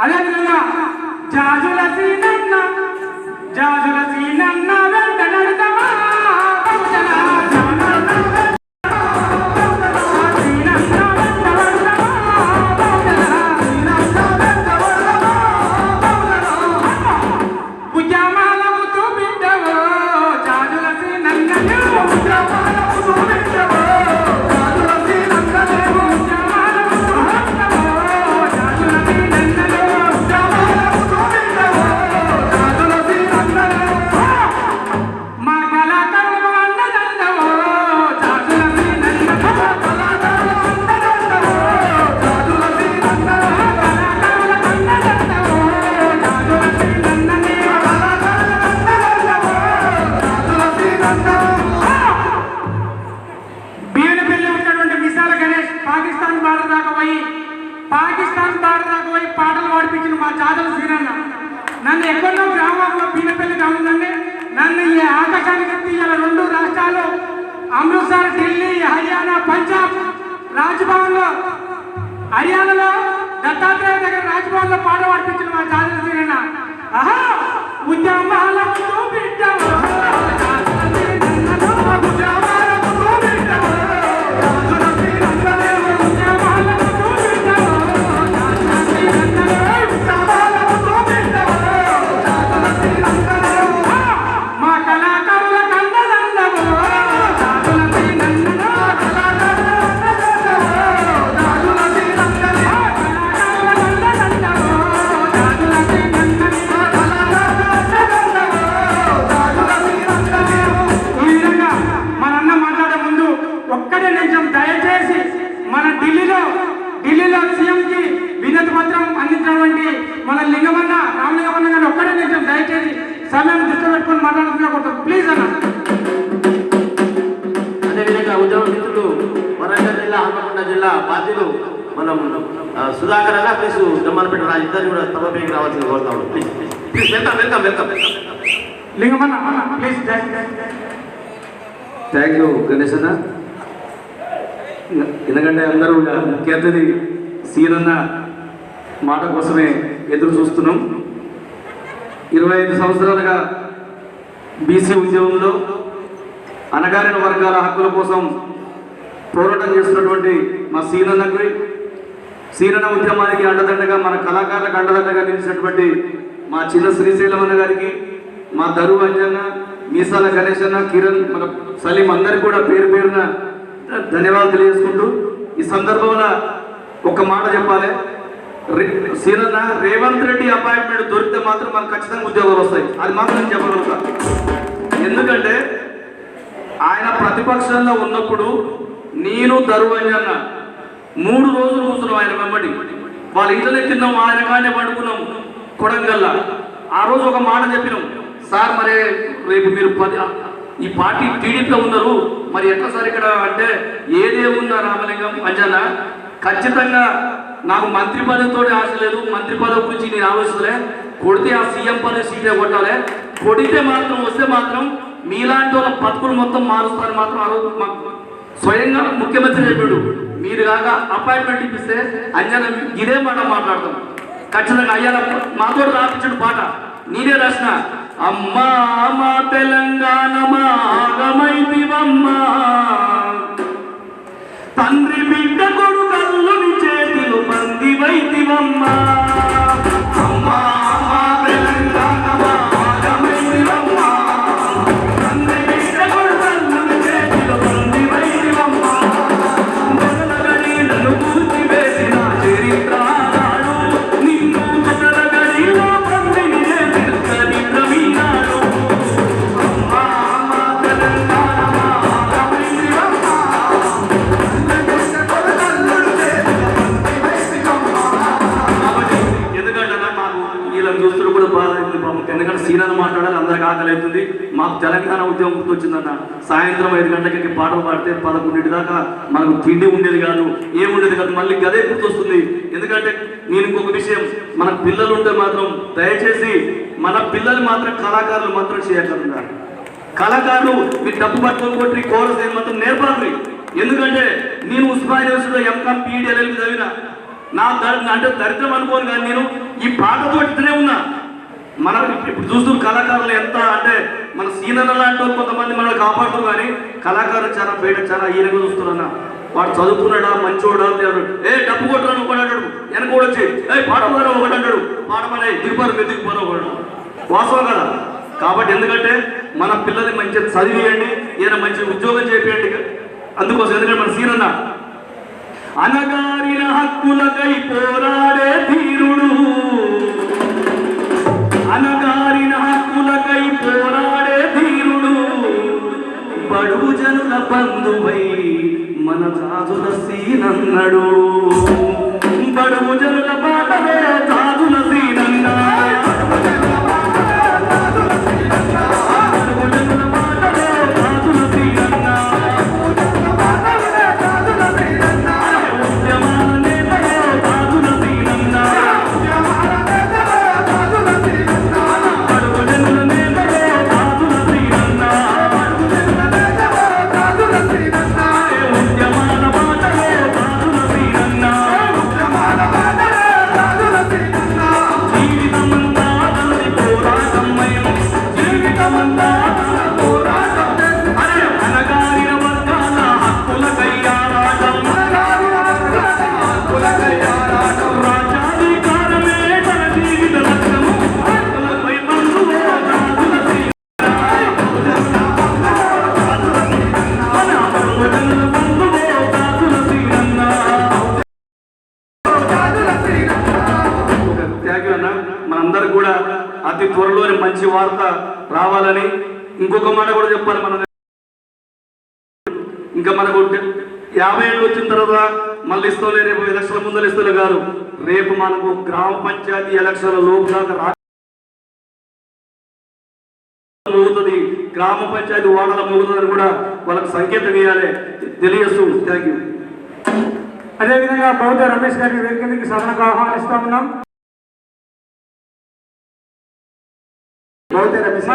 అదేవిధంగా జాజుల సీనన్న వెంట నడుతమా పాకిస్తాన్ బార్డర్ దాకా పోయి పాటలు పాడిపించిన మా జాజుల సీనన్న నన్ను ఎక్కడో గ్రామంలో పీనపల్లి గ్రామంలోనే నన్ను ఈ ఆకాశానికి తీయాల 2 రాష్ట్రాలు అమృత్సర్, ఢిల్లీ, హర్యానా, పంజాబ్ రాజ్భవన్లో, హర్యానాలో దత్తాత్రేయ దగ్గర రాజ్భవన్లో పాట పాడిపించిన మా జాజుల సీనన్న. ఆహా ఉద్యమాలకు బిడ్డవో ఢిల్లీలో సీఎంకి వినతి పత్రం అందించినటువంటి మన లింగమన్న రామలింగమన్న గారు ఒక్కడే నిమిషం దయచేసి సమయం దృష్టి పెట్టుకొని మాట్లాడుతున్నా ప్లీజ్ అన్న. అదేవిధంగా ఉద్యమ మిత్రులు వరంగల్ జిల్లా, హన్మకొండ జిల్లా బాధ్యులు మనం సుధాకర్ అన్న ప్లీజ్ దమ్మనపేట రాజు ఇద్దరు కూడా తమపైకి రావాల్సింది కోరుతాము. Please please welcome Lingamanna please. Thank you Ganesh అన్న. ఎందుకంటే అందరూ ముఖ్య అతిథి సీనన్న మాట కోసమే ఎదురు చూస్తున్నాం. 25 సంవత్సరాలుగా బీసీ ఉద్యమంలో అణగారిన వర్గాల హక్కుల కోసం పోరాటం చేస్తున్నటువంటి మా సీనన్న ఉద్యమానికి అండదండగా, మన కళాకారులకు అండదండగా నిలిచినటువంటి మా చిన్న శ్రీశైలం అన్న గారికి, మా దరువు అంజన్న, మీసాల గణేష్ అన్న, కిరణ్, మన సలీం అందరికి కూడా పేరు పేరున ధన్యవాదాలు తెలియజేసుకుంటూ ఈ సందర్భంలో ఒక మాట చెప్పాలి. సీనన్న రేవంత్ రెడ్డి అపాయింట్మెంట్ దొరికితే మాత్రం మనకు ఖచ్చితంగా ఉద్యోగాలు వస్తాయి. అది మాత్రం నేను చెప్పగలుగుతా. ఎందుకంటే ఆయన ప్రతిపక్షంలో ఉన్నప్పుడు నేను దరువయ్యన్న 3 రోజులు కూర్చున్నాం ఆయన వెంబడి. వాళ్ళ ఇంట్లోనే తిన్నాం, ఆయన కానీ పండుకున్నాం కొడంగల్లా. ఆ రోజు ఒక మాట చెప్పినాం, సార్ మరి రేపు మీరు ఈ పార్టీ టీడీపీలో ఉన్నారు, మరి ఎట్లా సార్ ఇక్కడ అంటే ఏదేమున్నా రామలింగం అంజన్న ఖచ్చితంగా నాకు మంత్రి పదవితో ఆశ లేదు, మంత్రి పదవి గురించి నేను ఆలోచిస్తలే, కొడితే ఆ సీఎం పదవి సీటే కొట్టాలి, కొడితే మాత్రం వస్తే మాత్రం మీలాంటి వాళ్ళ బతుకులు మొత్తం మారుస్తారని మాత్రం ఆ రోజు మాకు స్వయంగా ముఖ్యమంత్రి చెప్పాడు. మీరు కాక అపాయింట్మెంట్ ఇప్పిస్తే అంజన్న ఇదే మాట మాట్లాడతాం ఖచ్చితంగా. అయ్యాల మాతో రాపించాడు పాట, నేనే రాసిన. అమ్మా మా తెలంగాణ మాగమైతివమ్మా, తండ్రి బిడ్డ కొడుకల్లు నీ చేతిలో బందివైతివమ్మా. అమ్మా మా తెలంగాణ మాగమైతివమ్మా, తండ్రి బిడ్డ కొడుకల్లు నీ చేతిలో బందివైతివమ్మా. మొదలగడి నన్ను పూర్తి వేసిన చరిత్ర నిన్ను మొదలగడిలో బందిని చేసిన చరిత్ర మీనాడు. అమ్మా మా తెలంగాణ మాగమైతివమ్మా, చూస్తున్న కూడా బాధ అవుతుంది పాపం. ఎందుకంటే సీనన్న మాట్లాడాలి, అందరికి ఆకలి అవుతుంది. మాకు తెలంగాణ ఉద్యమం గుర్తొచ్చిందన్న. సాయంత్రం 5 గంటలకి పాటలు పాడితే 11 దాకా మనకు తిండి ఉండేది కాదు, ఏముండేది కాదు. మళ్ళీ గదే గుర్తొస్తుంది. ఎందుకంటే నేను ఇంకొక విషయం, మన పిల్లలు ఉంటే మాత్రం దయచేసి మన పిల్లలు మాత్రం కళాకారులు మాత్రం చేయగలరు. కళాకారులు మీరు డబ్బు పట్టుకొని కొట్టి కోరస్ మాత్రం నేర్పాలి. ఎందుకంటే నేను ఉస్మానియా యూనివర్సిటీలో ఎంకామ్ PhD LLB చదివిన. అంటే దరిద్రం అనుకోను కానీ నేను ఈ పాటతో ఇద్దరే ఉన్నా. మనం ఇప్పుడు చూస్తున్న కళాకారులు ఎంత అంటే మన సీనన్న లాంటి వాళ్ళు కొంతమంది మనల్ని కాపాడుతారు, కానీ కళాకారులు చాలా బయట చాలా ఈయనగా చూస్తున్నా. వాడు చదువుకున్నాడా మంచోడా ఏ డబ్బు కొట్టరా ఒకటి అంటాడు, వెనక కూడా వచ్చి పాడమని ఒకటి అంటాడు, పాడమని దిగుపారు దిగుపారు ఒకటి. వాస్తవం కదా. కాబట్టి ఎందుకంటే మన పిల్లల్ని మంచిగా చదివియండి, ఈయన మంచి ఉద్యోగం చేపియండి. అందుకోసం ఎందుకంటే మన సీనన్న అనగారిన హక్కులకై పోరాడే ధీరుడు, అనగారిన హక్కులకై పోరాడే ధీరుడు, బడుగు జనుల బంధువై మన జాజుల సీనన్నడు, బడుగు జనుల బాటలే జాజుల సీనన్న, బడుగు జనుల బాటలే జాజుల సీనన్న, ఉద్యమాల నేతలే జాజుల సీనన్న, బడుగు జనుల నేతలే జాజుల సీనన్న, ఉద్యమాల బాటలే జాజుల సీనన్న, జీవితమంతా తండ్రి పోరాటమయం, జీవితమంతా పోరాటం. అరే అనగారిన వర్గాల హక్కులకై ఆరాటం, రాజ్యాధికారమే తన జీవిత లక్ష్యము, హక్కులపై బంధువే జాజుల సీనన్న, మన బడుగుజనుల బంధువే జాజుల సీనన్న. థ్యాంక్ యూ అన్న. మనందరికి కూడా అతి త్వరలోనే మంచి వార్త రావాలని ఇంకొక మాట కూడా చెప్పాలి. మన ఇంకా మనకు 50 ఏళ్ళు వచ్చిన తర్వాత మళ్ళీ ఇస్తలే, రేపు ఎలక్షన్ల ముందర ఇస్తలే గారు, రేపు మనకు గ్రామ పంచాయతీ ఎలక్షన్ల లోపు దాకా మోగుతుంది, గ్రామ పంచాయతీ వార్డుల మోగుతుందని కూడా వాళ్ళకి సంకేతం ఇవ్వాలి తెలియజేస్తూ. Thank you. అదేవిధంగా బౌద్ధ రమేష్ గారి వేదికకి సభకు ఆహ్వానిస్తా ఉన్నాం. బౌద్ధ రమేష్